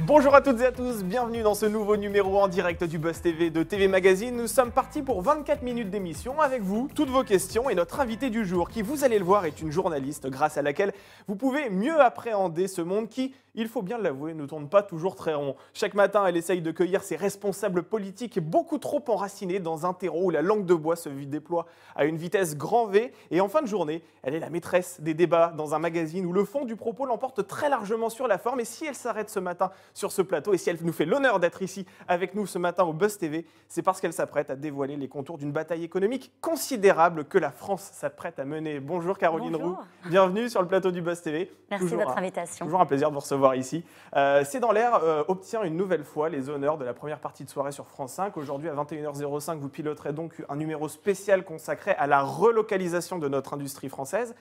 Bonjour à toutes et à tous, bienvenue dans ce nouveau numéro en direct du Buzz TV de TV Magazine. Nous sommes partis pour 24 minutes d'émission avec vous, toutes vos questions et notre invité du jour qui, vous allez le voir, est une journaliste grâce à laquelle vous pouvez mieux appréhender ce monde qui, il faut bien l'avouer, ne tourne pas toujours très rond. Chaque matin, elle essaye de cueillir ses responsables politiques beaucoup trop enracinés dans un terreau où la langue de bois se déploie à une vitesse grand V. Et en fin de journée, elle est la maîtresse des débats dans un magazine où le fond du propos l'emporte très largement sur la forme. Et si elle s'arrête ce matin sur ce plateau et si elle nous fait l'honneur d'être ici avec nous ce matin au Buzz TV, c'est parce qu'elle s'apprête à dévoiler les contours d'une bataille économique considérable que la France s'apprête à mener. Bonjour Caroline Roux, bienvenue sur le plateau du Buzz TV. Merci de votre invitation. Toujours un plaisir de vous recevoir ici. C'est dans l'air obtient une nouvelle fois les honneurs de la première partie de soirée sur France 5. Aujourd'hui à 21h05, vous piloterez donc un numéro spécial consacré à la relocalisation de notre industrie française.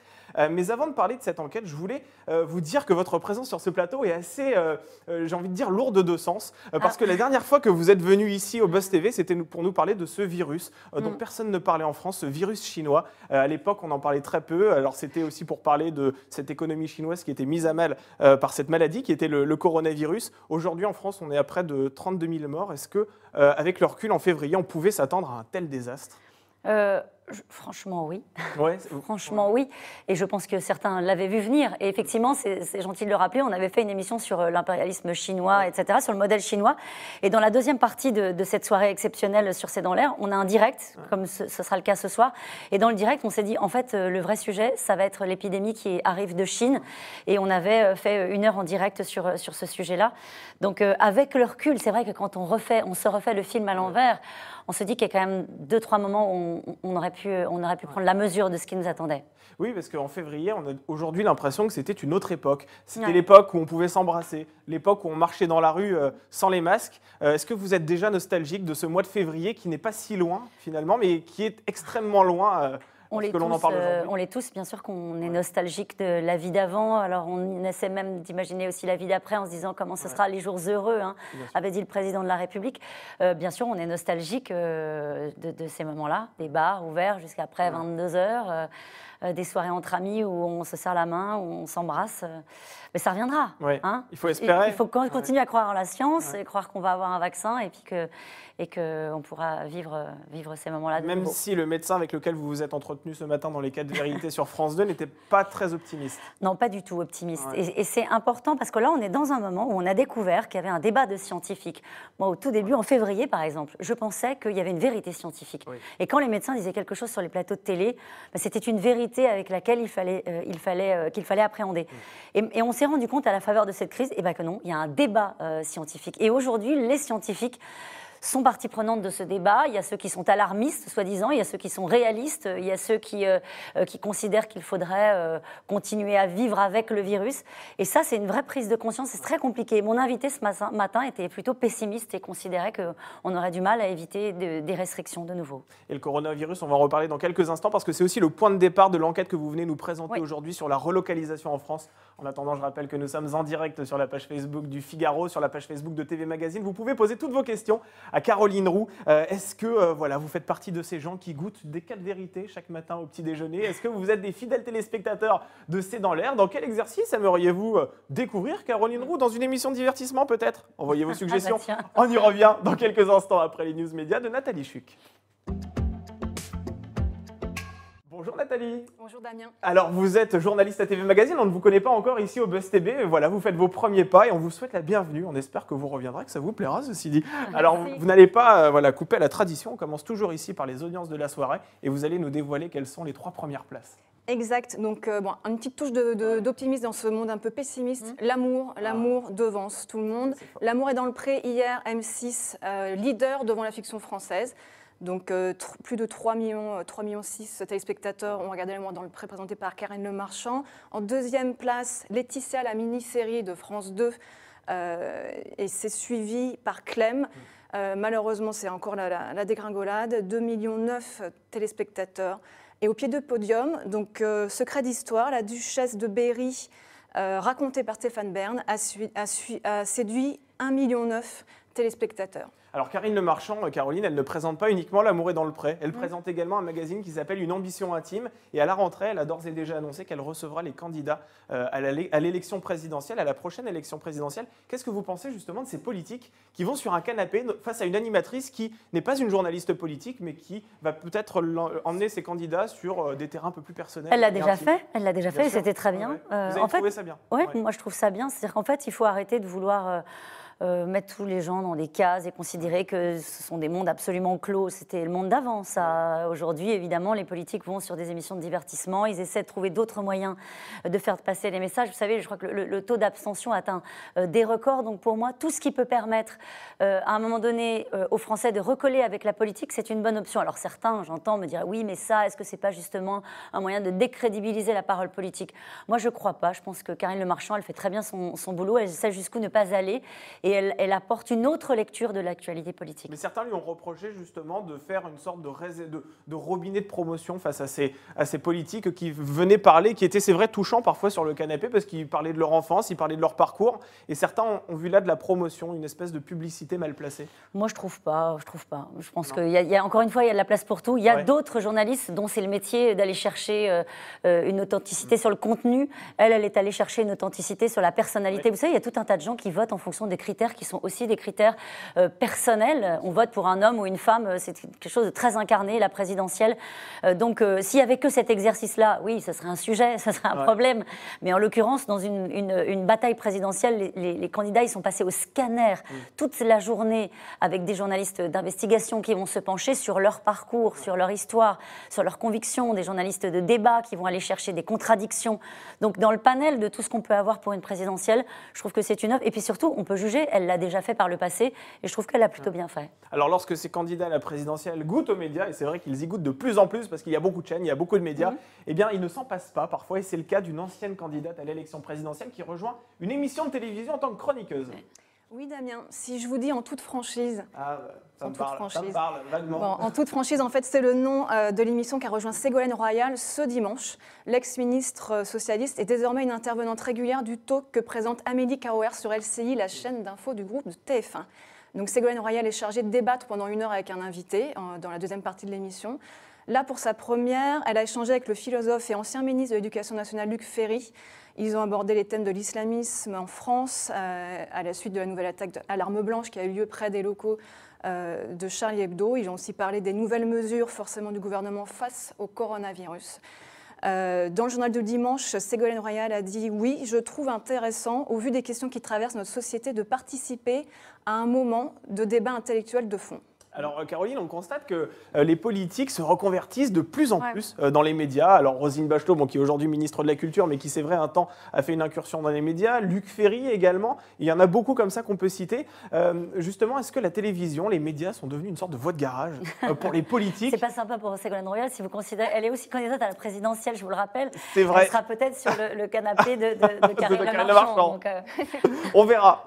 Mais avant de parler de cette enquête, je voulais vous dire que votre présence sur ce plateau est assez, j'ai envie de dire, lourde de sens. Parce que la dernière fois que vous êtes venu ici au Buzz TV, c'était pour nous parler de ce virus dont personne ne parlait en France, ce virus chinois. À l'époque, on en parlait très peu. Alors c'était aussi pour parler de cette économie chinoise qui était mise à mal par cette maladie qui était le coronavirus. Aujourd'hui, en France, on est à près de 32 000 morts. Est-ce que, avec le recul en février, on pouvait s'attendre à un tel désastre ? Franchement, oui. Ouais, Franchement, oui. Et je pense que certains l'avaient vu venir. Et effectivement, c'est gentil de le rappeler, on avait fait une émission sur l'impérialisme chinois, etc., sur le modèle chinois. Et dans la deuxième partie de cette soirée exceptionnelle sur C'est dans l'air, on a un direct, comme ce sera le cas ce soir. Et dans le direct, on s'est dit, en fait, le vrai sujet, ça va être l'épidémie qui arrive de Chine. Et on avait fait 1 heure en direct sur ce sujet-là. Donc, avec le recul, c'est vrai que quand on se refait le film à l'envers, on se dit qu'il y a quand même 2-3 moments où on aurait pu prendre la mesure de ce qui nous attendait. Oui, parce qu'en février, on a aujourd'hui l'impression que c'était une autre époque. C'était l'époque où on pouvait s'embrasser, l'époque où on marchait dans la rue sans les masques. Est-ce que vous êtes déjà nostalgique de ce mois de février qui n'est pas si loin finalement, mais qui est extrêmement loin on l'est tous, bien sûr qu'on est nostalgique de la vie d'avant. Alors on essaie même d'imaginer aussi la vie d'après en se disant comment ce sera les jours heureux, avait dit le président de la République. Bien sûr, on est nostalgique de ces moments-là, des bars ouverts jusqu'à après 22h, des soirées entre amis où on se serre la main, où on s'embrasse. Mais ça reviendra. Il faut espérer. Il faut continuer à croire en la science et croire qu'on va avoir un vaccin et qu'on pourra vivre ces moments-là de Même nouveau. si le médecin avec lequel vous vous êtes entretenu ce matin dans les 4 vérités sur France 2 n'était pas très optimiste. Non, pas du tout optimiste. Et c'est important parce que là, on est dans un moment où on a découvert qu'il y avait un débat de scientifiques. Moi, au tout début, en février, par exemple, je pensais qu'il y avait une vérité scientifique. Et quand les médecins disaient quelque chose sur les plateaux de télé, c'était une vérité avec laquelle qu'il fallait appréhender. Et on s'est rendu compte à la faveur de cette crise que non, il y a un débat scientifique. Et aujourd'hui, les scientifiques sont partie prenante de ce débat. Il y a ceux qui sont alarmistes, soi-disant, il y a ceux qui sont réalistes, il y a ceux qui considèrent qu'il faudrait continuer à vivre avec le virus. Et ça, c'est une vraie prise de conscience, c'est très compliqué. Mon invité ce matin était plutôt pessimiste et considérait qu'on aurait du mal à éviter des restrictions de nouveau. Et le coronavirus, on va en reparler dans quelques instants parce que c'est aussi le point de départ de l'enquête que vous venez nous présenter aujourd'hui sur la relocalisation en France. En attendant, je rappelle que nous sommes en direct sur la page Facebook du Figaro, sur la page Facebook de TV Magazine. Vous pouvez poser toutes vos questions à Caroline Roux. Est-ce que vous faites partie de ces gens qui goûtent des 4 vérités chaque matin au petit déjeuner? Est-ce que vous êtes des fidèles téléspectateurs de C'est dans l'air? Dans quel exercice aimeriez-vous découvrir Caroline Roux? Dans une émission de divertissement peut-être? Envoyez vos suggestions. On y revient dans quelques instants après les news médias de Nathalie Chuc. Bonjour Nathalie. Bonjour Damien. Alors vous êtes journaliste à TV Magazine, on ne vous connaît pas encore ici au Buzz TV. Voilà, vous faites vos premiers pas et on vous souhaite la bienvenue. On espère que vous reviendrez, que ça vous plaira ceci dit. Alors vous n'allez pas couper à la tradition, on commence toujours ici par les audiences de la soirée et vous allez nous dévoiler quelles sont les 3 premières places. Exact, donc une petite touche d'optimisme dans ce monde un peu pessimiste. L'amour devance tout le monde. L'amour est dans le pré hier, M6, leader devant la fiction française. Donc plus de 3,6 millions téléspectateurs ont regardé l'amour dans le pré présenté par Karine Le Marchand. En deuxième place, Laetitia, la mini-série de France 2, et c'est suivi par Clem. Malheureusement, c'est encore la dégringolade. 2,9 millions téléspectateurs. Et au pied de podium, donc Secret d'histoire, la duchesse de Berry, racontée par Stéphane Bern, a séduit 1,9 million téléspectateurs. Alors Karine Le Marchand, Caroline, elle ne présente pas uniquement L'amour est dans le pré. Elle présente également un magazine qui s'appelle Une ambition intime. Et à la rentrée, elle a d'ores et déjà annoncé qu'elle recevra les candidats à l'élection présidentielle, à la prochaine élection présidentielle. Qu'est-ce que vous pensez justement de ces politiques qui vont sur un canapé face à une animatrice qui n'est pas une journaliste politique, mais qui va peut-être emmener ses candidats sur des terrains un peu plus personnels? Elle l'a déjà fait, et c'était très bien. Vous avez trouvé ça bien? Oui, moi je trouve ça bien. C'est-à-dire qu'en fait, il faut arrêter de vouloir mettre tous les gens dans des cases et considérer que ce sont des mondes absolument clos. C'était le monde d'avant, ça. Aujourd'hui, évidemment, les politiques vont sur des émissions de divertissement. Ils essaient de trouver d'autres moyens de faire passer les messages. Vous savez, je crois que le taux d'abstention atteint des records. Donc pour moi, tout ce qui peut permettre à un moment donné aux Français de recoller avec la politique, c'est une bonne option. Alors certains, j'entends me dire, oui, mais ça, est-ce que c'est pas justement un moyen de décrédibiliser la parole politique? Moi, je crois pas. Je pense que Karine Le Marchand, elle fait très bien son boulot. Elle sait jusqu'où ne pas aller. Et elle apporte une autre lecture de l'actualité politique. Mais certains lui ont reproché justement de faire une sorte de robinet de promotion face à ces politiques qui venaient parler, qui étaient, c'est vrai, touchants parfois sur le canapé parce qu'ils parlaient de leur enfance, ils parlaient de leur parcours. Et certains ont vu là de la promotion, une espèce de publicité mal placée. Moi, je trouve pas. Je pense qu'il y a, encore une fois, il y a de la place pour tout. Il y a d'autres journalistes dont c'est le métier d'aller chercher une authenticité sur le contenu. Elle est allée chercher une authenticité sur la personnalité. Vous savez, il y a tout un tas de gens qui votent en fonction des critères qui sont aussi des critères personnels. On vote pour un homme ou une femme, c'est quelque chose de très incarné, la présidentielle. Donc, s'il n'y avait que cet exercice-là, oui, ça serait un sujet, ça serait un problème. Mais en l'occurrence, dans une bataille présidentielle, les candidats, ils sont passés au scanner toute la journée avec des journalistes d'investigation qui vont se pencher sur leur parcours, sur leur histoire, sur leurs convictions, des journalistes de débat qui vont aller chercher des contradictions. Donc, dans le panel de tout ce qu'on peut avoir pour une présidentielle, je trouve que c'est une œuvre. Et puis surtout, on peut juger, elle l'a déjà fait par le passé, et je trouve qu'elle l'a plutôt bien fait. Alors lorsque ces candidats à la présidentielle goûtent aux médias, et c'est vrai qu'ils y goûtent de plus en plus parce qu'il y a beaucoup de chaînes, il y a beaucoup de médias, eh bien ils ne s'en passent pas parfois, et c'est le cas d'une ancienne candidate à l'élection présidentielle qui rejoint une émission de télévision en tant que chroniqueuse. Oui Damien, si je vous dis en toute franchise... Ça me parle vaguement. Bon, en toute franchise, en fait, c'est le nom de l'émission qui a rejoint Ségolène Royal ce dimanche. L'ex-ministre socialiste est désormais une intervenante régulière du talk que présente Amélie Cauer sur LCI, la chaîne d'info du groupe de TF1. Donc Ségolène Royal est chargée de débattre pendant 1 heure avec un invité dans la deuxième partie de l'émission. Là, pour sa première, elle a échangé avec le philosophe et ancien ministre de l'Éducation nationale Luc Ferry. Ils ont abordé les thèmes de l'islamisme en France à la suite de la nouvelle attaque à l'arme blanche qui a eu lieu près des locaux de Charlie Hebdo. Ils ont aussi parlé des nouvelles mesures forcément du gouvernement face au coronavirus. Dans le journal de dimanche, Ségolène Royal a dit « Oui, je trouve intéressant, au vu des questions qui traversent notre société, de participer à un moment de débat intellectuel de fond. » Alors Caroline, on constate que les politiques se reconvertissent de plus en plus dans les médias. Alors Roselyne Bachelot, qui est aujourd'hui ministre de la Culture, mais qui c'est vrai un temps a fait une incursion dans les médias. Luc Ferry également. Il y en a beaucoup comme ça qu'on peut citer. Justement, est-ce que la télévision, les médias sont devenus une sorte de voie de garage pour les politiques? C'est pas sympa pour Ségolène Royal si vous considérez. Elle est aussi candidate à la présidentielle, je vous le rappelle. C'est vrai. Elle sera peut-être sur le canapé de Karine Le Marchand. Donc, on verra.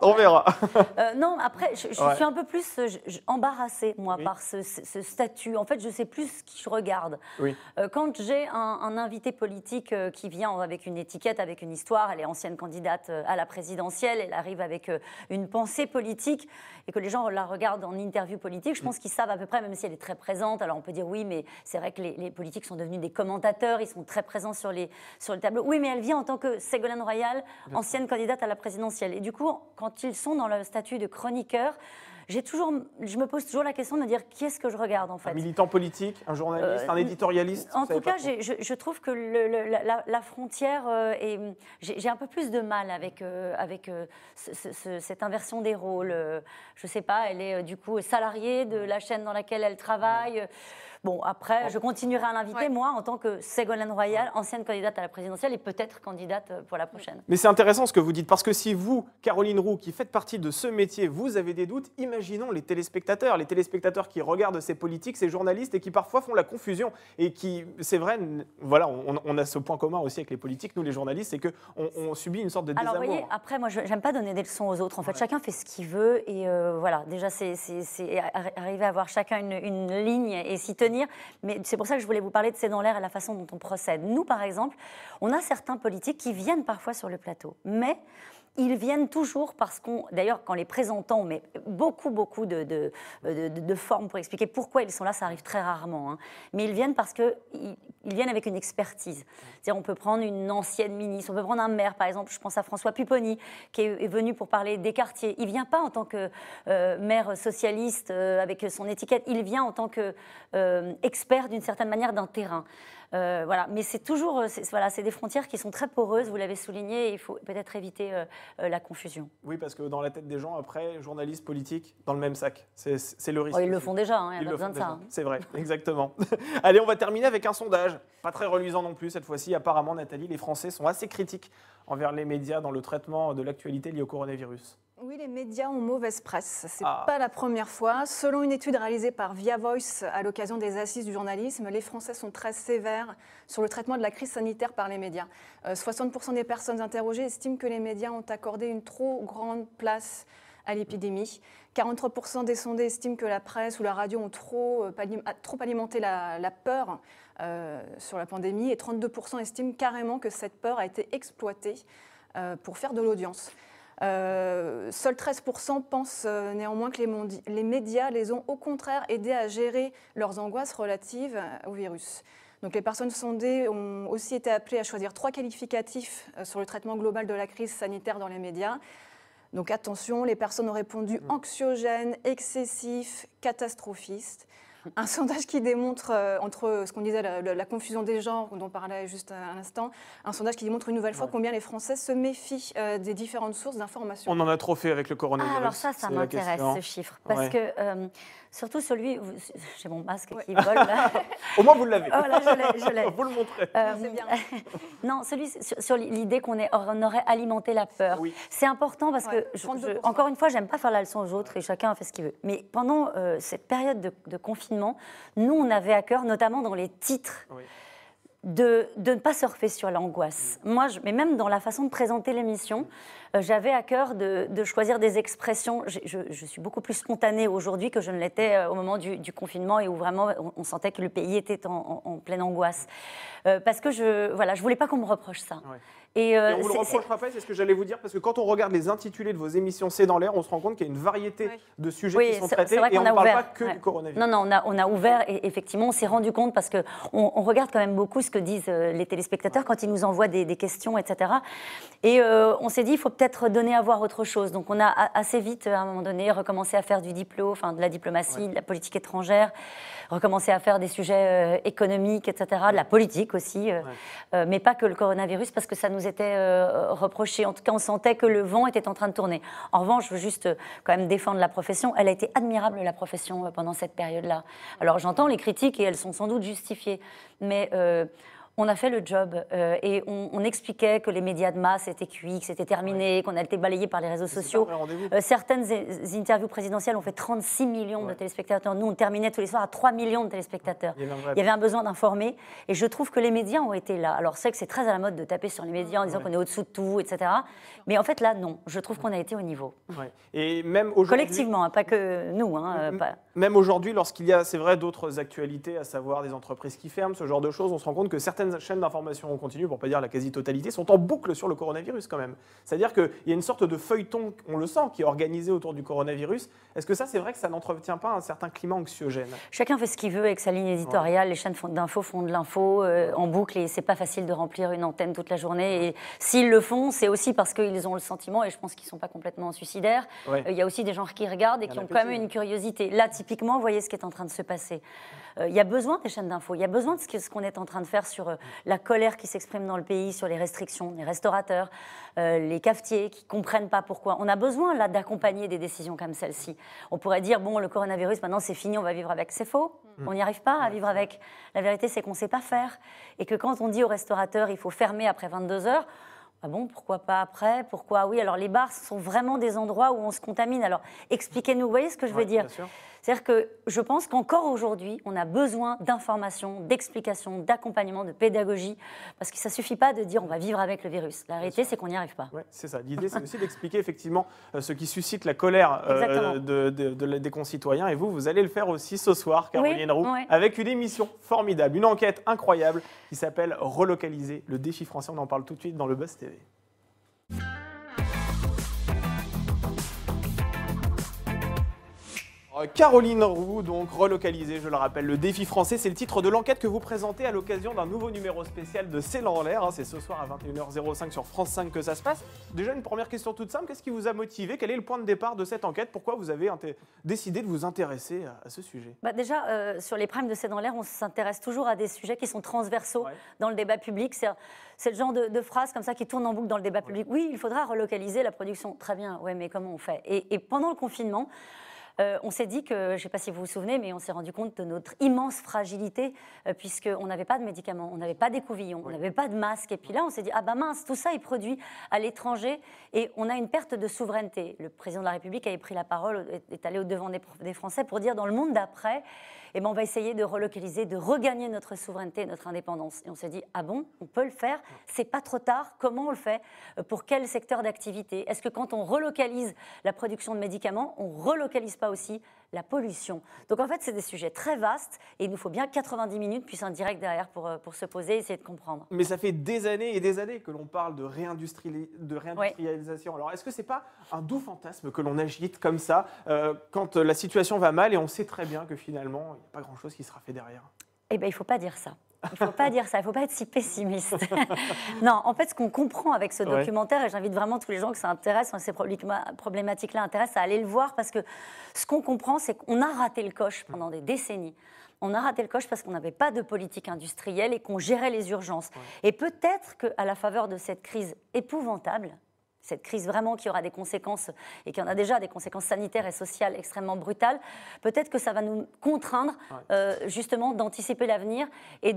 Non, après, je suis un peu plus embarrassée. Moi, par ce statut. En fait, je ne sais plus qui je regarde. Quand j'ai un invité politique qui vient avec une étiquette, avec une histoire, elle est ancienne candidate à la présidentielle, elle arrive avec une pensée politique, et que les gens la regardent en interview politique, je pense qu'ils savent à peu près, même si elle est très présente. Alors on peut dire oui, mais c'est vrai que les politiques sont devenus des commentateurs, ils sont très présents sur le tableau. Oui, mais elle vient en tant que Ségolène Royal, ancienne candidate à la présidentielle. Et du coup, quand ils sont dans le statut de chroniqueur, je me pose toujours la question de me dire qui est-ce que je regarde en fait. Un militant politique, un journaliste, un éditorialiste. En tout cas, je trouve que la frontière j'ai un peu plus de mal avec cette inversion des rôles. Je sais pas, elle est du coup salariée de la chaîne dans laquelle elle travaille. Bon, après, je continuerai à l'inviter, moi, en tant que Ségolène Royal, ancienne candidate à la présidentielle et peut-être candidate pour la prochaine. Mais c'est intéressant ce que vous dites, parce que si vous, Caroline Roux, qui faites partie de ce métier, vous avez des doutes, imaginons les téléspectateurs qui regardent ces politiques, ces journalistes et qui parfois font la confusion. Et qui, c'est vrai, voilà, on a ce point commun aussi avec les politiques, nous les journalistes, c'est qu'on subit une sorte de désamour. Alors, vous voyez, après, moi, j'aime pas donner des leçons aux autres. En fait, chacun fait ce qu'il veut et voilà, déjà, c'est arriver à avoir chacun une ligne et s'y tenir. Mais c'est pour ça que je voulais vous parler de C'est dans l'air et la façon dont on procède. Nous, par exemple, on a certains politiques qui viennent parfois sur le plateau, mais ils viennent toujours parce d'ailleurs, quand les présentants, on met beaucoup de formes pour expliquer pourquoi ils sont là, ça arrive très rarement. Hein. Mais ils viennent parce qu'ils viennent avec une expertise. C'est-à-dire, on peut prendre une ancienne ministre, on peut prendre un maire, par exemple, je pense à François Pupponi, qui est venu pour parler des quartiers. Il ne vient pas en tant que maire socialiste avec son étiquette, il vient en tant qu'expert d'une certaine manière d'un terrain. Voilà. Mais c'est toujours, c'est des frontières qui sont très poreuses, vous l'avez souligné, et il faut peut-être éviter la confusion. Oui, parce que dans la tête des gens, après, journalistes, politiques, dans le même sac, c'est le risque. Oh, ils le font déjà, hein, il n'y a pas besoin de ça. Hein. C'est vrai, exactement. Allez, on va terminer avec un sondage, pas très reluisant non plus cette fois-ci. Apparemment, Nathalie, les Français sont assez critiques envers les médias dans le traitement de l'actualité liée au coronavirus. Oui, les médias ont mauvaise presse. Ce n'est pas la première fois. Selon une étude réalisée par Via Voice à l'occasion des assises du journalisme, les Français sont très sévères sur le traitement de la crise sanitaire par les médias. 60% des personnes interrogées estiment que les médias ont accordé une trop grande place à l'épidémie. 43% des sondés estiment que la presse ou la radio ont trop alimenté la peur sur la pandémie et 32% estiment carrément que cette peur a été exploitée pour faire de l'audience. Seuls 13% pensent néanmoins que les médias les ont au contraire aidés à gérer leurs angoisses relatives au virus. Donc les personnes sondées ont aussi été appelées à choisir 3 qualificatifs sur le traitement global de la crise sanitaire dans les médias. Donc attention, les personnes ont répondu anxiogène, excessif, catastrophiste. Un sondage qui démontre, entre ce qu'on disait, la confusion des genres, dont on parlait juste à l'instant, un sondage qui démontre une nouvelle fois combien les Français se méfient des différentes sources d'information. On en a trop fait avec le coronavirus. Alors ça m'intéresse, ce chiffre. Parce que, surtout celui, j'ai mon masque qui vole là. Au moins vous l'avez. Oh là, je l'ai. Vous le montrez. C'est bien. Non, celui sur l'idée qu'on aurait alimenté la peur. Oui. C'est important parce que, encore une fois, j'aime pas faire la leçon aux autres et chacun a fait ce qu'il veut. Mais pendant cette période de confinement, nous, on avait à cœur, notamment dans les titres, de ne pas surfer sur l'angoisse. Moi, mais même dans la façon de présenter l'émission, j'avais à cœur de choisir des expressions. Je suis beaucoup plus spontanée aujourd'hui que je ne l'étais au moment du confinement et où vraiment on sentait que le pays était en pleine angoisse. Parce que je voulais pas qu'on me reproche ça. Ouais. Et on vous le reprochera pas, c'est ce que j'allais vous dire, parce que quand on regarde les intitulés de vos émissions C'est dans l'air, on se rend compte qu'il y a une variété de sujets qui sont traités et on ne parle pas que du coronavirus. Non, on a ouvert et effectivement, on s'est rendu compte parce qu'on regarde quand même beaucoup ce que disent les téléspectateurs quand ils nous envoient des questions, etc. Et on s'est dit, il faut peut-être donner à voir autre chose. Donc on a assez vite, à un moment donné, recommencé à faire de la diplomatie, de la politique étrangère, recommencé à faire des sujets économiques, etc., de la politique aussi, mais pas que le coronavirus, parce que ça nous était reproché. En tout cas, on sentait que le vent était en train de tourner. En revanche, je veux juste quand même défendre la profession. Elle a été admirable, la profession, pendant cette période-là. Alors, j'entends les critiques et elles sont sans doute justifiées, mais on a fait le job et on expliquait que les médias de masse étaient cuits, que c'était terminé, qu'on a été balayé par les réseaux sociaux. Certaines interviews présidentielles ont fait 36 millions de téléspectateurs. Nous, on terminait tous les soirs à 3 millions de téléspectateurs. Il y avait un besoin d'informer et je trouve que les médias ont été là. Alors, c'est que c'est très à la mode de taper sur les médias en disant qu'on est au-dessous de tout, etc. Mais en fait, là, non. Je trouve qu'on a été au niveau. Et même aujourd'hui... Collectivement, pas que nous. Même aujourd'hui, lorsqu'il y a, c'est vrai, d'autres actualités, à savoir des entreprises qui ferment, ce genre de choses, on se rend compte que certaines chaînes d'information en continu, pour ne pas dire la quasi-totalité, sont en boucle sur le coronavirus quand même. C'est-à-dire qu'il y a une sorte de feuilleton, on le sent, qui est organisé autour du coronavirus. Est-ce que ça, c'est vrai que ça n'entretient pas un certain climat anxiogène? Chacun fait ce qu'il veut avec sa ligne éditoriale. Les chaînes d'info font de l'info en boucle et c'est pas facile de remplir une antenne toute la journée. Et s'ils le font, c'est aussi parce qu'ils ont le sentiment, et je pense qu'ils ne sont pas complètement suicidaires. Il y a aussi des gens qui regardent et qui ont quand même une curiosité. Là, typiquement, vous voyez ce qui est en train de se passer. Il y a besoin des chaînes d'info, il y a besoin de ce qu'on est en train de faire sur la colère qui s'exprime dans le pays, sur les restrictions, les restaurateurs, les cafetiers qui ne comprennent pas pourquoi. On a besoin là d'accompagner des décisions comme celle-ci. On pourrait dire, bon, le coronavirus, maintenant c'est fini, on va vivre avec. C'est faux, on n'y arrive pas à vivre avec. La vérité, c'est qu'on ne sait pas faire. Et que quand on dit aux restaurateurs, il faut fermer après 22 heures, ah bon, pourquoi pas après? Pourquoi? Oui, alors les bars sont vraiment des endroits où on se contamine. Alors expliquez-nous, vous voyez ce que je veux dire? C'est-à-dire que je pense qu'encore aujourd'hui, on a besoin d'informations, d'explications, d'accompagnement, de pédagogie, parce que ça ne suffit pas de dire on va vivre avec le virus. La réalité, c'est qu'on n'y arrive pas. C'est ça. L'idée, c'est aussi d'expliquer effectivement ce qui suscite la colère des concitoyens. Et vous allez le faire aussi ce soir, Caroline Roux, avec une émission formidable, une enquête incroyable qui s'appelle Relocaliser, le défi français. On en parle tout de suite dans le Buzz TV. Caroline Roux, donc relocalisée, je le rappelle, le défi français, c'est le titre de l'enquête que vous présentez à l'occasion d'un nouveau numéro spécial de C'est en l'air. C'est ce soir à 21h05 sur France 5 que ça se passe. Déjà une première question toute simple, qu'est-ce qui vous a motivé? Quel est le point de départ de cette enquête? Pourquoi vous avez décidé de vous intéresser à ce sujet? Déjà, sur les primes de C'est dans l'air, on s'intéresse toujours à des sujets qui sont transversaux dans le débat public. C'est le genre de phrases comme ça qui tournent en boucle dans le débat public. Oui, il faudra relocaliser la production. Très bien, ouais, mais comment on fait? Et pendant le confinement, on s'est dit que, je ne sais pas si vous vous souvenez, mais on s'est rendu compte de notre immense fragilité puisqu'on n'avait pas de médicaments, on n'avait pas d'écouvillons, on n'avait pas de masques. Et puis là, on s'est dit, ah bah mince, tout ça est produit à l'étranger et on a une perte de souveraineté. Le président de la République avait pris la parole, est allé au-devant des Français pour dire, dans le monde d'après, eh ben, on va essayer de relocaliser, de regagner notre souveraineté, notre indépendance. Et on s'est dit, ah bon, on peut le faire? C'est pas trop tard. Comment on le fait? Pour quel secteur d'activité? Est-ce que quand on relocalise la production de médicaments, on relocalise pas aussi la pollution? Donc en fait, c'est des sujets très vastes et il nous faut bien 90 minutes puis un direct derrière pour se poser et essayer de comprendre. Mais ça fait des années et des années que l'on parle de réindustrialisation. Alors est-ce que c'est pas un doux fantasme que l'on agite comme ça quand la situation va mal et on sait très bien que finalement, pas grand-chose qui sera fait derrière? Eh bien, il ne faut pas dire ça. Il ne faut pas dire ça, il ne faut pas être si pessimiste. Non, en fait, ce qu'on comprend avec ce documentaire, et j'invite vraiment tous les gens que ça intéresse, ces problématiques-là intéressent, à aller le voir, parce que ce qu'on comprend, c'est qu'on a raté le coche pendant des décennies. On a raté le coche parce qu'on n'avait pas de politique industrielle et qu'on gérait les urgences. Et peut-être qu'à la faveur de cette crise épouvantable, cette crise vraiment qui aura des conséquences, et qui en a déjà des conséquences sanitaires et sociales extrêmement brutales, peut-être que ça va nous contraindre justement d'anticiper l'avenir et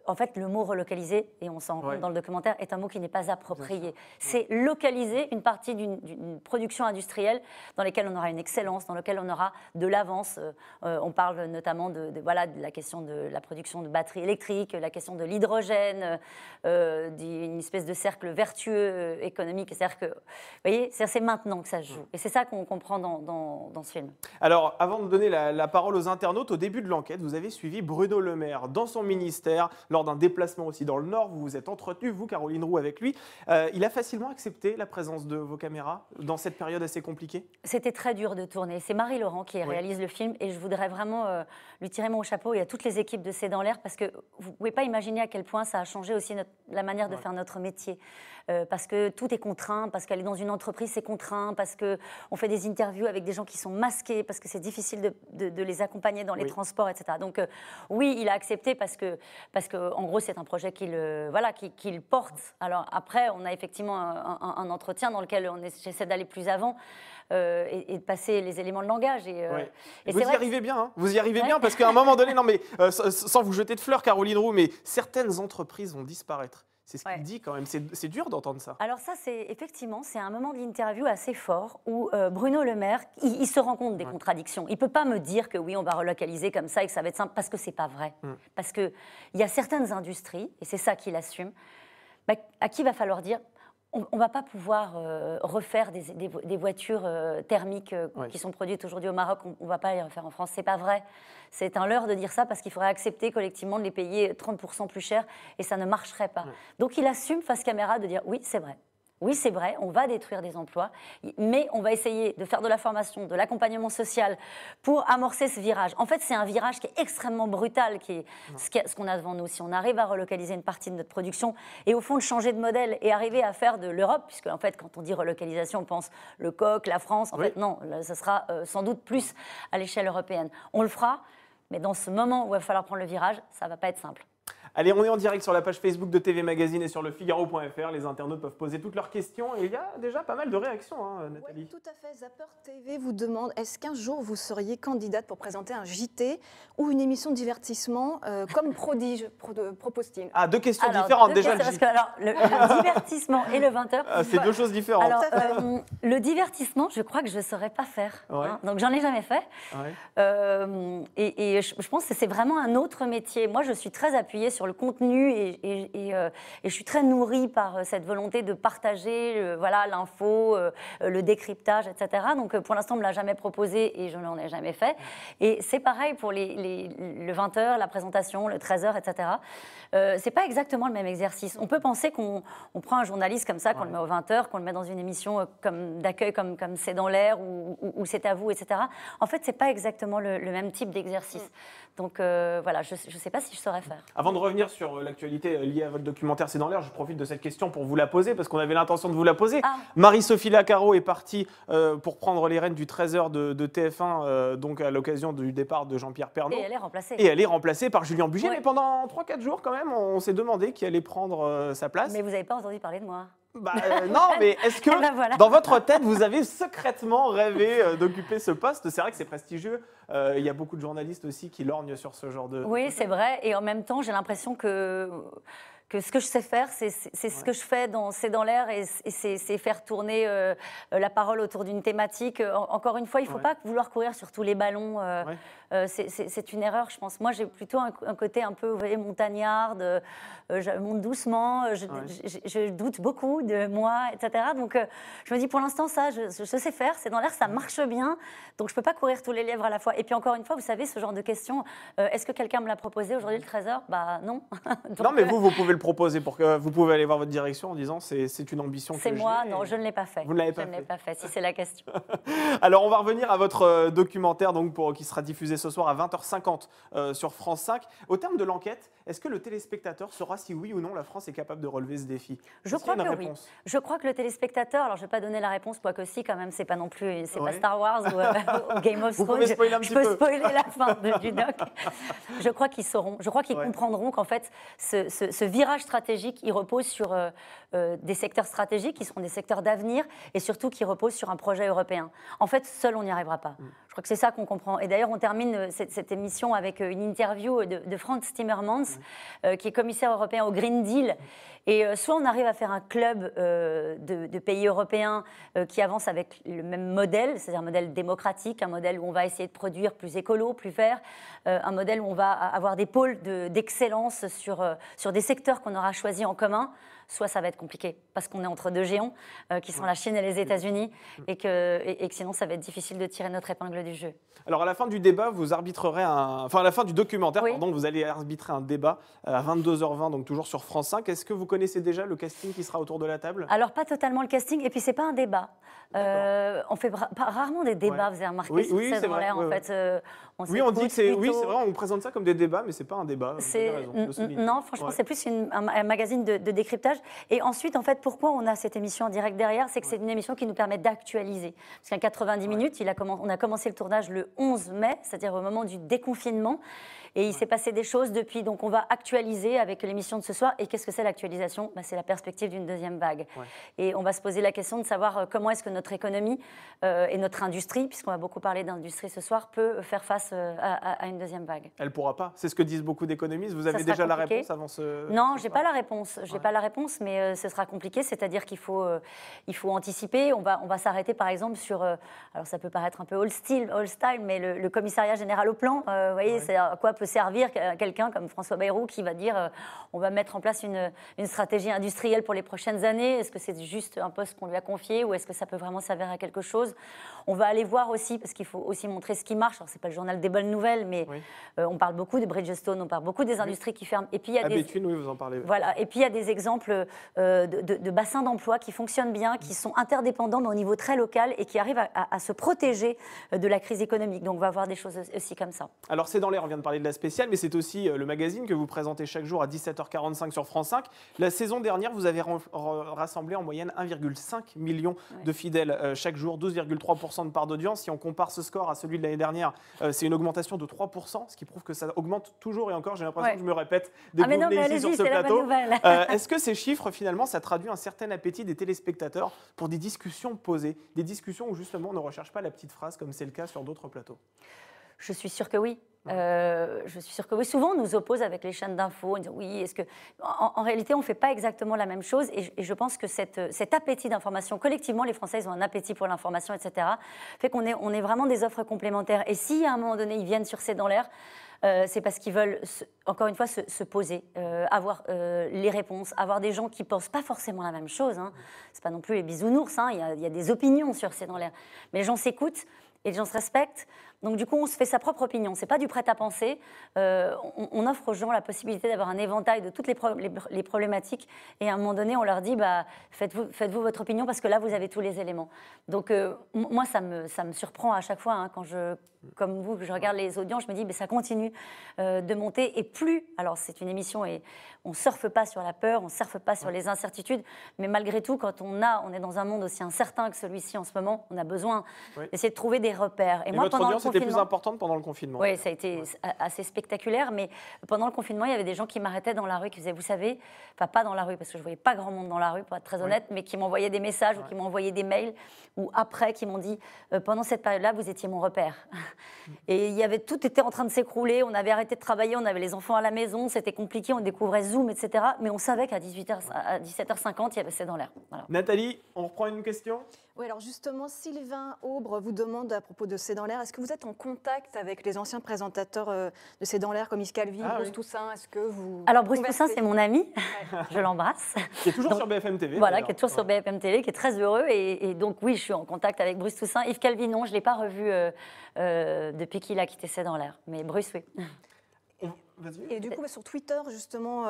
en fait, le mot relocaliser, et on s'en rend compte dans le documentaire, est un mot qui n'est pas approprié. C'est localiser une partie d'une production industrielle dans laquelle on aura une excellence, dans laquelle on aura de l'avance. On parle notamment de la question de la production de batteries électriques, la question de l'hydrogène, d'une espèce de cercle vertueux économique. C'est-à-dire que, vous voyez, c'est maintenant que ça se joue. Et c'est ça qu'on comprend dans ce film. Alors, avant de donner la parole aux internautes, au début de l'enquête, vous avez suivi Bruno Le Maire dans son ministère, lors d'un déplacement aussi dans le Nord. Vous vous êtes entretenu, vous, Caroline Roux, avec lui. Il a facilement accepté la présence de vos caméras dans cette période assez compliquée? C'était très dur de tourner. C'est Marie Laurent qui réalise le film et je voudrais vraiment lui tirer mon chapeau et à toutes les équipes de C'est dans l'air parce que vous ne pouvez pas imaginer à quel point ça a changé aussi la manière de faire notre métier. Parce que tout est contraint, parce qu'aller dans une entreprise, c'est contraint, parce qu'on fait des interviews avec des gens qui sont masqués, parce que c'est difficile de les accompagner dans les transports, etc. Donc oui, il a accepté parce que en gros, c'est un projet qu'il porte. Alors après, on a effectivement un entretien dans lequel j'essaie d'aller plus avant et de passer les éléments de langage. Et vous y arrivez bien, hein, vous y arrivez bien, parce qu'à un moment donné, non mais sans vous jeter de fleurs, Caroline Roux, mais certaines entreprises vont disparaître. C'est ce qu'il dit quand même. C'est dur d'entendre ça. Alors ça, effectivement, c'est un moment de l'interview assez fort où Bruno Le Maire, il se rend compte des contradictions. Il ne peut pas me dire que oui, on va relocaliser comme ça et que ça va être simple, parce que ce n'est pas vrai. Parce qu'il y a certaines industries, et c'est ça qu'il assume, à qui il va falloir dire on ne va pas pouvoir refaire des voitures thermiques qui sont produites aujourd'hui au Maroc, on ne va pas les refaire en France. Ce n'est pas vrai. C'est un leurre de dire ça parce qu'il faudrait accepter collectivement de les payer 30% plus cher et ça ne marcherait pas. Donc il assume face caméra de dire oui, c'est vrai. Oui, c'est vrai, on va détruire des emplois, mais on va essayer de faire de la formation, de l'accompagnement social pour amorcer ce virage. En fait, c'est un virage qui est extrêmement brutal, qui est ce qu'on a devant nous. Si on arrive à relocaliser une partie de notre production et au fond de changer de modèle et arriver à faire de l'Europe, puisque en fait, quand on dit relocalisation, on pense le coq, la France. En fait, non, ça sera sans doute plus à l'échelle européenne. On le fera, mais dans ce moment où il va falloir prendre le virage, ça ne va pas être simple. Allez, on est en direct sur la page Facebook de TV Magazine et sur le Figaro.fr. Les internautes peuvent poser toutes leurs questions et il y a déjà pas mal de réactions, hein, Nathalie. Oui, tout à fait. Zapper TV vous demande, est-ce qu'un jour vous seriez candidate pour présenter un JT ou une émission de divertissement comme Prodige, propose-t-il? Ah, deux questions différentes déjà. Parce que, le divertissement et le 20h. C'est deux choses différentes. Alors, le divertissement, je crois que je ne saurais pas faire. Hein, donc, j'en ai jamais fait. Et je pense que c'est vraiment un autre métier. Moi, je suis très appuyée sur sur le contenu et je suis très nourrie par cette volonté de partager voilà, l'info, le décryptage, etc. Donc pour l'instant, on ne me l'a jamais proposé et je n'en ai jamais fait. Et c'est pareil pour le 20h, la présentation, le 13h, etc. C'est pas exactement le même exercice. On peut penser qu'on prend un journaliste comme ça, qu'on le met au 20h, qu'on le met dans une émission d'accueil comme C'est dans l'air ou C'est à vous, etc. En fait, c'est pas exactement le même type d'exercice. Donc voilà, je ne sais pas si je saurais faire. Avant de revenir sur l'actualité liée à votre documentaire C'est dans l'air, je profite de cette question pour vous la poser, parce qu'on avait l'intention de vous la poser. Marie-Sophie Lacaro est partie pour prendre les rênes du 13h de TF1, donc à l'occasion du départ de Jean-Pierre Pernaut. Et elle est remplacée. Et elle est remplacée par Julien Bugier, mais pendant 3-4 jours quand même, on s'est demandé qui allait prendre sa place. Mais vous n'avez pas entendu parler de moi. Non, mais est-ce que voilà. dans votre tête, vous avez secrètement rêvé d'occuper ce poste? C'est vrai que c'est prestigieux. Il y a beaucoup de journalistes aussi qui lorgnent sur ce genre de... Oui, c'est vrai. Et en même temps, j'ai l'impression que ce que je sais faire, c'est ce que je fais C'est dans l'air et c'est faire tourner la parole autour d'une thématique. Encore une fois, il ne faut pas vouloir courir sur tous les ballons. C'est une erreur, je pense. Moi, j'ai plutôt un côté un peu, vous voyez, montagnarde. Je monte doucement. Je doute beaucoup de moi, etc. Donc, je me dis, pour l'instant, ça, je sais faire. C'est dans l'air, ça marche bien. Donc, je ne peux pas courir tous les lièvres à la fois. Et puis, encore une fois, vous savez, ce genre de question, est-ce que quelqu'un me l'a proposé aujourd'hui le 13h? Non. Donc, non, mais vous pouvez le proposer pour que vous pouvez aller voir votre direction en disant c'est une ambition que j'ai. C'est moi, non, je ne l'ai pas fait. Vous ne l'avez pas fait. Je ne l'ai pas fait, si c'est la question. Alors, on va revenir à votre documentaire donc, qui sera diffusé ce soir à 20h50 sur France 5. Au terme de l'enquête, est-ce que le téléspectateur saura si oui ou non la France est capable de relever ce défi? Je crois que oui. Je crois que le téléspectateur, alors je ne vais pas donner la réponse, quoique si quand même, c'est pas non plus, c'est pas Star Wars ou Game of Thrones. Je peux spoiler la fin du doc. Je crois qu'ils sauront, je crois qu'ils comprendront qu'en fait, ce virage stratégique, il repose sur des secteurs stratégiques qui seront des secteurs d'avenir et surtout qui reposent sur un projet européen. En fait, seul, on n'y arrivera pas. Je crois que c'est ça qu'on comprend. Et d'ailleurs, on termine cette émission avec une interview de Frans Timmermans, qui est commissaire européen au Green Deal. Et soit on arrive à faire un club de pays européens qui avancent avec le même modèle, c'est-à-dire un modèle démocratique, un modèle où on va essayer de produire plus écolo, plus vert, un modèle où on va avoir des pôles d'excellence sur des secteurs qu'on aura choisis en commun, soit ça va être compliqué parce qu'on est entre deux géants qui sont la Chine et les États-Unis et que sinon ça va être difficile de tirer notre épingle du jeu. Alors à la fin du débat, vous arbitrerez à la fin du documentaire, pardon, vous allez arbitrer un débat à 22h20, donc toujours sur France 5. Est-ce que vous connaissez déjà le casting qui sera autour de la table? Alors pas totalement le casting, et puis c'est pas un débat. On fait rarement des débats, vous avez remarqué, oui, c'est vrai. En fait. On dit que c'est vrai, on présente ça comme des débats, mais c'est pas un débat. Non, franchement, c'est plus un magazine de décryptage. Et ensuite, en fait, pourquoi on a cette émission en direct derrière? C'est que c'est une émission qui nous permet d'actualiser. Parce qu'en 90 minutes, on a commencé le tournage le 11 mai, c'est-à-dire au moment du déconfinement. Et il s'est passé des choses depuis, donc on va actualiser avec l'émission de ce soir. Et qu'est-ce que c'est l'actualisation? C'est la perspective d'une deuxième vague. Et on va se poser la question de savoir comment est-ce que notre économie et notre industrie, puisqu'on va beaucoup parler d'industrie ce soir, peut faire face à une deuxième vague. Elle ne pourra pas. C'est ce que disent beaucoup d'économistes. Vous avez déjà la réponse avant ce... Non, je n'ai pas la réponse. Je n'ai pas la réponse, mais ce sera compliqué. C'est-à-dire qu'il faut anticiper. On va s'arrêter par exemple sur... alors ça peut paraître un peu old style, mais le commissariat général au plan, vous voyez, c'est à quoi peut servir quelqu'un comme François Bayrou qui va dire on va mettre en place une stratégie industrielle pour les prochaines années. Est-ce que c'est juste un poste qu'on lui a confié ou est-ce que ça peut vraiment servir à quelque chose? On va aller voir aussi, parce qu'il faut aussi montrer ce qui marche. Alors, ce n'est pas le journal des bonnes nouvelles, mais on parle beaucoup de Bridgestone, on parle beaucoup des industries qui ferment. Et puis, il y a Béthune, oui, vous en parlez. Voilà. Et puis, il y a des exemples de bassins d'emploi qui fonctionnent bien, qui sont interdépendants, mais au niveau très local et qui arrivent à se protéger de la crise économique. Donc, on va voir des choses aussi comme ça. Alors, c'est dans l'air, on vient de parler de la spéciale, mais c'est aussi le magazine que vous présentez chaque jour à 17h45 sur France 5. La saison dernière, vous avez rassemblé en moyenne 1,5 million de fidèles chaque jour, 12,3% de part d'audience. Si on compare ce score à celui de l'année dernière, c'est une augmentation de 3%, ce qui prouve que ça augmente toujours et encore. J'ai l'impression que je me répète dès que vous venez ici sur ce plateau. Est-ce que ces chiffres, finalement, ça traduit un certain appétit des téléspectateurs pour des discussions posées, des discussions où justement on ne recherche pas la petite phrase comme c'est le cas sur d'autres plateaux? Je suis sûre que oui. Je suis sûre que oui. Souvent, on nous oppose avec les chaînes d'infos. Oui, est-ce que... En réalité, on ne fait pas exactement la même chose. Et je pense que cet appétit d'information, collectivement, les Français, ils ont un appétit pour l'information, etc., fait qu'on est vraiment des offres complémentaires. Et si, à un moment donné, ils viennent sur C'est dans l'air, c'est parce qu'ils veulent, encore une fois, se poser, avoir les réponses, avoir des gens qui ne pensent pas forcément la même chose. Hein. Ce n'est pas non plus les bisounours, hein. Il y a des opinions sur C'est dans l'air. Mais les gens s'écoutent et les gens se respectent. Donc du coup, on se fait sa propre opinion. Ce n'est pas du prêt-à-penser. On offre aux gens la possibilité d'avoir un éventail de toutes les problématiques. Et à un moment donné, on leur dit, faites-vous votre opinion parce que là, vous avez tous les éléments. Donc moi, ça me surprend à chaque fois. Hein, quand comme vous, je regarde les audiences, je me dis, ça continue de monter. Et plus, alors c'est une émission et on ne surfe pas sur la peur, on ne surfe pas sur les incertitudes. Mais malgré tout, quand on est dans un monde aussi incertain que celui-ci en ce moment, on a besoin d'essayer de trouver des repères. Et moi, pendant le confinement, c'était plus importante pendant le confinement. Oui, ça a été assez spectaculaire, mais pendant le confinement, il y avait des gens qui m'arrêtaient dans la rue, qui disaient, vous savez, enfin pas dans la rue, parce que je ne voyais pas grand monde dans la rue, pour être très honnête, mais qui m'envoyaient des messages ou qui m'envoyaient des mails, ou après, qui m'ont dit, pendant cette période-là, vous étiez mon repère. Et tout était en train de s'écrouler, on avait arrêté de travailler, on avait les enfants à la maison, c'était compliqué, on découvrait Zoom, etc. Mais on savait qu'à 17h50, il y avait C'est dans l'air. Voilà. Nathalie, on reprend une question ? Oui, alors justement, Sylvain Aubre vous demande à propos de C'est dans l'air, est-ce que vous êtes en contact avec les anciens présentateurs de C'est dans l'air comme Yves Calvi, Bruce Toussaint? Est-ce que vous Alors Bruce Toussaint, c'est mon ami, je l'embrasse. Qui est toujours sur BFM TV. Voilà, qui est toujours sur BFM TV, qui est très heureux. Et donc oui, je suis en contact avec Bruce Toussaint. Yves Calvi, non, je ne l'ai pas revu depuis qu'il a quitté C'est dans l'air. Mais Bruce, oui. Et du coup, sur Twitter, justement,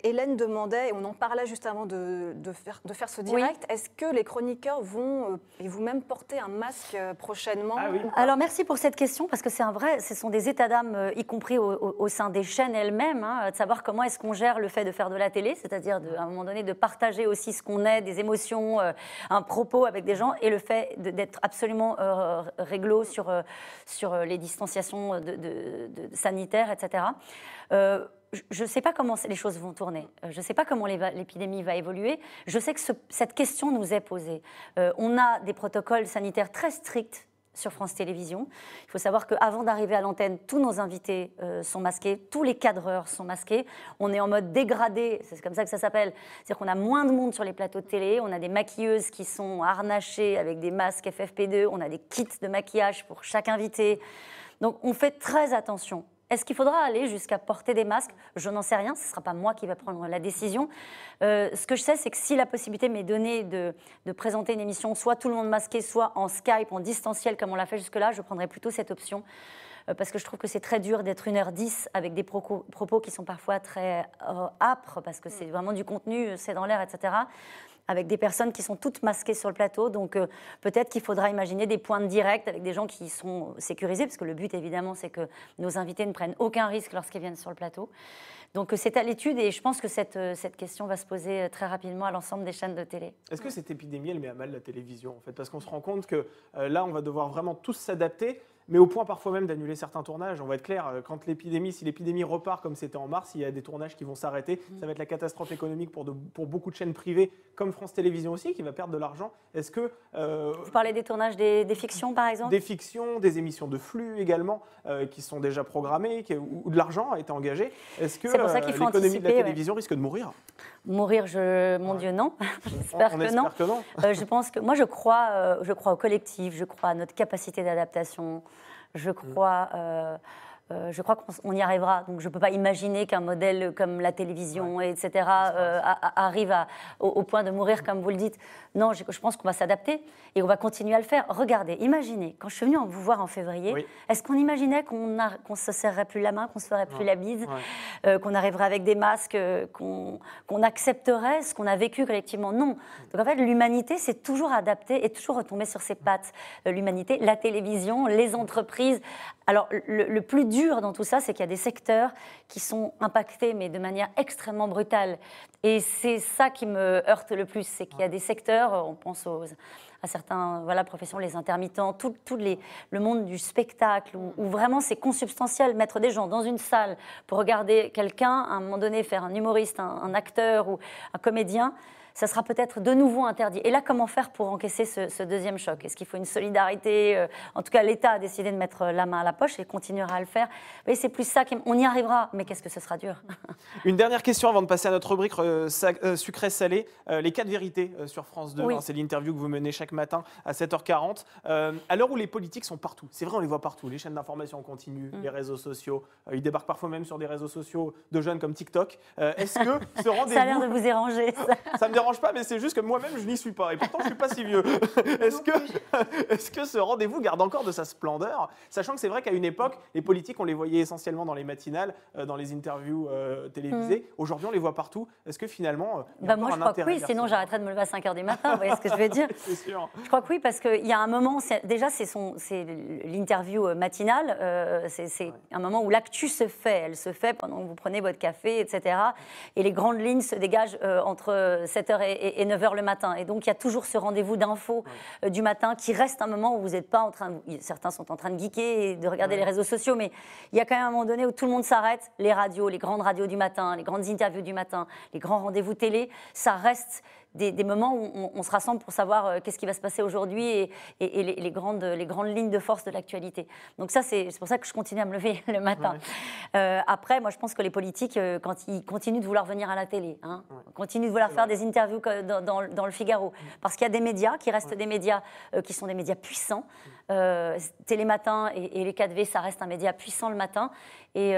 Hélène demandait, et on en parlait juste avant de faire ce direct, est-ce que les chroniqueurs vont, et vous-même, porter un masque prochainement? Alors, merci pour cette question, parce que ce sont des états d'âme, y compris au sein des chaînes elles-mêmes, hein, de savoir comment est-ce qu'on gère le fait de faire de la télé, c'est-à-dire, à un moment donné, de partager aussi ce qu'on est, des émotions, un propos avec des gens, et le fait d'être absolument réglo sur les distanciations sanitaires, etc. Je ne sais pas comment les choses vont tourner. Je ne sais pas comment l'épidémie va évoluer. Je sais que cette question nous est posée. On a des protocoles sanitaires très stricts sur France Télévisions. Il faut savoir qu'avant d'arriver à l'antenne, tous nos invités sont masqués, tous les cadreurs sont masqués. On est en mode dégradé, c'est comme ça que ça s'appelle. C'est-à-dire qu'on a moins de monde sur les plateaux de télé. On a des maquilleuses qui sont harnachées avec des masques FFP2. On a des kits de maquillage pour chaque invité. Donc on fait très attention. Est-ce qu'il faudra aller jusqu'à porter des masques? Je n'en sais rien, ce ne sera pas moi qui va prendre la décision. Ce que je sais, c'est que si la possibilité m'est donnée de présenter une émission, soit tout le monde masqué, soit en Skype, en distanciel, comme on l'a fait jusque-là, je prendrais plutôt cette option. Parce que je trouve que c'est très dur d'être 1h10 avec des propos qui sont parfois très âpres, parce que c'est vraiment du contenu, c'est dans l'air, etc., avec des personnes qui sont toutes masquées sur le plateau. Donc peut-être qu'il faudra imaginer des points de direct avec des gens qui sont sécurisés, parce que le but, évidemment, c'est que nos invités ne prennent aucun risque lorsqu'ils viennent sur le plateau. Donc c'est à l'étude et je pense que cette question va se poser très rapidement à l'ensemble des chaînes de télé. Est-ce que cette épidémie, elle met à mal la télévision, en fait? Parce qu'on se rend compte que là, on va devoir vraiment tous s'adapter, mais au point parfois même d'annuler certains tournages. On va être clair, si l'épidémie repart comme c'était en mars, il y a des tournages qui vont s'arrêter. Ça va être la catastrophe économique pour beaucoup de chaînes privées, comme France Télévisions aussi, qui va perdre de l'argent. Est-ce que... Vous parlez des tournages des fictions, par exemple? Des fictions, des émissions de flux également, qui sont déjà programmées, où de l'argent a été engagé. Est-ce que l'économie de la télévision risque de mourir? Mourir, mon Dieu, non. J'espère que non. Je pense que moi, je crois au collectif, je crois à notre capacité d'adaptation, je crois qu'on y arrivera. Donc, je ne peux pas imaginer qu'un modèle comme la télévision, etc., arrive au point de mourir, comme vous le dites. Non, je pense qu'on va s'adapter et on va continuer à le faire. Regardez, imaginez, quand je suis venue vous voir en février, est-ce qu'on imaginait qu'on ne se serrerait plus la main, qu'on ne se ferait plus la bise, qu'on arriverait avec des masques, qu'on accepterait ce qu'on a vécu collectivement? Non. Donc, en fait, l'humanité s'est toujours adaptée et toujours retombée sur ses pattes. L'humanité, la télévision, les entreprises. Alors, le plus dur dans tout ça, c'est qu'il y a des secteurs qui sont impactés, mais de manière extrêmement brutale. Et c'est ça qui me heurte le plus, c'est qu'il y a des secteurs, on pense à certains professions, les intermittents, le monde du spectacle, où vraiment c'est consubstantiel, mettre des gens dans une salle pour regarder quelqu'un, à un moment donné, faire un humoriste, un acteur ou un comédien. ça sera peut-être de nouveau interdit. Et là, comment faire pour encaisser ce deuxième choc? Est-ce qu'il faut une solidarité? En tout cas, l'État a décidé de mettre la main à la poche et continuera à le faire. Mais c'est plus ça, on y arrivera, mais qu'est-ce que ce sera dur. Une dernière question avant de passer à notre rubrique sucré-salé. Les 4 vérités sur France 2, Oui. hein, c'est l'interview que vous menez chaque matin à 7h40. À l'heure où les politiques sont partout, c'est vrai, on les voit partout, les chaînes d'information en continu, les réseaux sociaux, ils débarquent parfois même sur des réseaux sociaux de jeunes comme TikTok. Est-ce que ce rendez-vous... Ça a l'air de vous déranger, ça. Ça me dérange pas, mais c'est juste que moi-même, je n'y suis pas. Et pourtant, je suis pas si vieux. Est-ce que ce rendez-vous garde encore de sa splendeur? Sachant que c'est vrai qu'à une époque, les politiques, on les voyait essentiellement dans les matinales, dans les interviews télévisées. Aujourd'hui, on les voit partout. Est-ce que finalement, il y a Moi, encore je un crois que intérêt oui, vers sinon ça? j'arrêterais de me lever à 5h du matin, vous voyez ce que je veux dire? C'est sûr. Je crois que oui, parce qu'il y a un moment, déjà c'est l'interview matinale, c'est un moment où l'actu se fait, elle se fait pendant que vous prenez votre café, etc. Et les grandes lignes se dégagent entre 7h et 9h le matin. Et donc il y a toujours ce rendez-vous d'infos du matin qui reste un moment où vous n'êtes pas en train, certains sont en train de geeker et de regarder les réseaux sociaux, mais il y a quand même un moment donné où tout le monde s'arrête, les radios, les grandes radios du matin, les grandes interviews du matin, les grands rendez-vous télé, ça reste des moments où on se rassemble pour savoir qu'est-ce qui va se passer aujourd'hui et les grandes lignes de force de l'actualité. Donc ça, c'est pour ça que je continue à me lever le matin. Après, moi, je pense que les politiques, quand ils continuent de vouloir venir à la télé, continuent de vouloir faire des interviews dans le Figaro, parce qu'il y a des médias qui restent des médias qui sont des médias puissants. Télématin et les 4V, ça reste un média puissant le matin. Et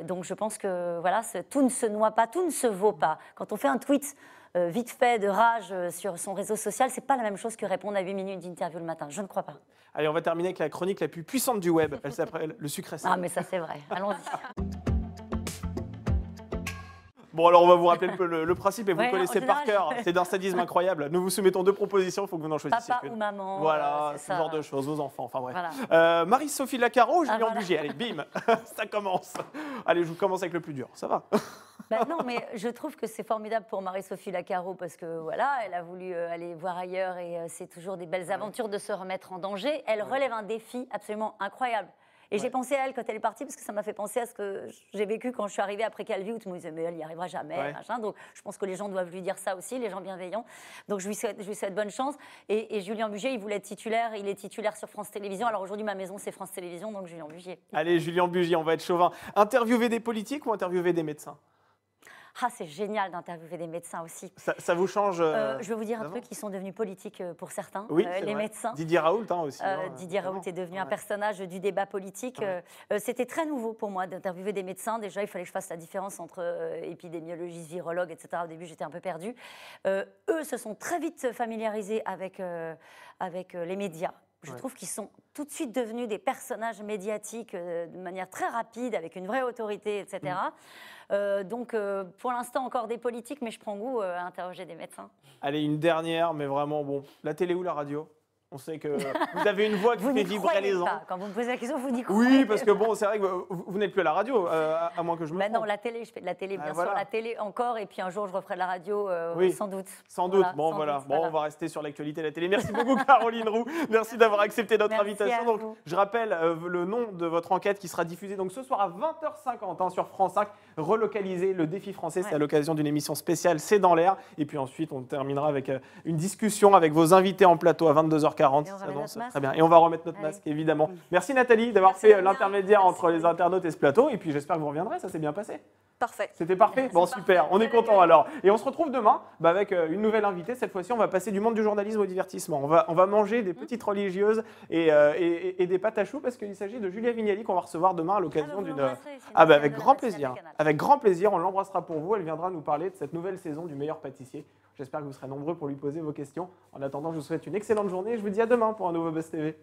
donc, je pense que voilà, tout ne se noie pas, tout ne se vaut pas. Quand on fait un tweet vite fait de rage sur son réseau social, c'est pas la même chose que répondre à 8 minutes d'interview le matin. Je ne crois pas. Allez, on va terminer avec la chronique la plus puissante du web. Elle s'appelle le sucré-salé. Ah, mais ça, c'est vrai. Allons-y. Bon, alors on va vous rappeler un peu le principe et vous Ouais, le connaissez en par général, cœur. C'est d'un sadisme incroyable. Nous vous soumettons 2 propositions, il faut que vous en choisissiez Papa une. ou maman. Voilà, c'est ce genre de choses, vos enfants, enfin bref. Voilà. Marie-Sophie Lacaro ou Julien voilà. Bugier? Allez, bim, ça commence. Allez, je vous commence avec le plus dur, ça va? Non, mais je trouve que c'est formidable pour Marie-Sophie Lacaro parce que voilà, elle a voulu aller voir ailleurs et c'est toujours des belles aventures de se remettre en danger. Elle relève un défi absolument incroyable. Et j'ai pensé à elle quand elle est partie parce que ça m'a fait penser à ce que j'ai vécu quand je suis arrivée après Calvi où tout le monde disait mais elle n'y arrivera jamais. Machin. Donc je pense que les gens doivent lui dire ça aussi, les gens bienveillants. Donc je lui souhaite bonne chance. Et Julien Bugier, il voulait être titulaire, il est titulaire sur France Télévisions. Alors aujourd'hui, ma maison, c'est France Télévisions, donc Julien Bugier. Allez, Julien Bugier, on va être chauvin. Interviewer des politiques ou interviewer des médecins? Ah, c'est génial d'interviewer des médecins aussi. Ça vous change Je vais vous dire un truc, ils sont devenus politiques pour certains, Oui, les vrai. médecins. Didier Raoult aussi. Didier Raoult est devenu un personnage du débat politique. C'était très nouveau pour moi d'interviewer des médecins. Déjà, il fallait que je fasse la différence entre épidémiologistes, virologues, etc. Au début, j'étais un peu perdue. Eux se sont très vite familiarisés avec les médias. Je trouve qu'ils sont tout de suite devenus des personnages médiatiques de manière très rapide, avec une vraie autorité, etc. Donc, pour l'instant, encore des politiques, mais je prends goût à interroger des médecins. Allez, une dernière, mais vraiment, bon, la télé ou la radio? On sait que vous avez une voix qui fait vibrer les gens. Quand vous me posez la question, vous n'y croyez Oui, parce que bon, c'est vrai que vous n'êtes plus à la radio, à moins que je me trompe. Non, la télé, je fais de la télé, bien sûr, la télé encore, et puis un jour, je referai de la radio, sans doute. Sans doute, bon, voilà. Bon, on va rester sur l'actualité de la télé. Merci beaucoup, Caroline Roux. Merci d'avoir accepté notre invitation. Donc, je rappelle le nom de votre enquête qui sera diffusée donc, ce soir à 20h50 sur France 5. Relocaliser le défi français, c'est à l'occasion d'une émission spéciale, C'est dans l'air. Et puis ensuite, on terminera avec une discussion avec vos invités en plateau à 22h40. Très bien. Et on va remettre notre masque, évidemment. Merci Nathalie d'avoir fait l'intermédiaire entre les internautes et ce plateau. Et puis j'espère que vous reviendrez, ça s'est bien passé. Parfait. C'était parfait? Bon, super, on est content alors. Et on se retrouve demain avec une nouvelle invitée. Cette fois-ci, on va passer du monde du journalisme au divertissement. On va manger des petites religieuses et des pâtes à choux parce qu'il s'agit de Julia Vignali qu'on va recevoir demain à l'occasion d'une... avec grand plaisir. Avec grand plaisir, on l'embrassera pour vous. Elle viendra nous parler de cette nouvelle saison du meilleur pâtissier. J'espère que vous serez nombreux pour lui poser vos questions. En attendant, je vous souhaite une excellente journée et je vous dis à demain pour un nouveau Buzz TV.